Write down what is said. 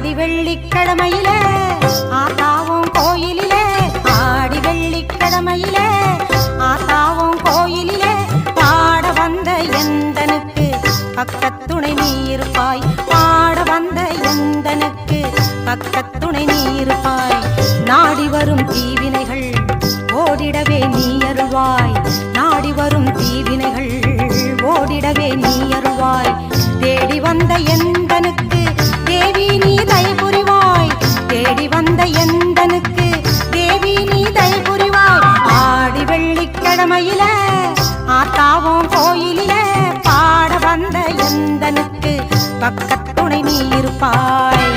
ஆடி வெள்ளிக்கிழமையிலே ஆத்தாவும் கோயிலிலே, ஆடி வெள்ளிக்கிழமையிலே ஆத்தாவும் கோயிலிலே பாட வந்த எந்தனுக்கு பக்கத்துணை நீ இருப்பாய், பாட வந்த எந்தனுக்கு பக்கத்துணை நீ இருப்பாய். நாடி வரும் தீவினைகள் ஓடிடவே நீ அருள்வாய், நாடி வரும் தீவினைகள் ஓடிடவே நீ அருள்வாய். தேடி வந்த எந்தனுக்கு தேவி நீ தயை புரிவாய், தேடி வந்த எந்தனுக்கு தேவி நீ தயை புரிவாய். ஆடி வெள்ளிக்கிழமையிலே ஆத்தாவும் கோயிலிலே பாட வந்த எந்தனுக்கு பக்கத்துணை நீ இருப்பாய்.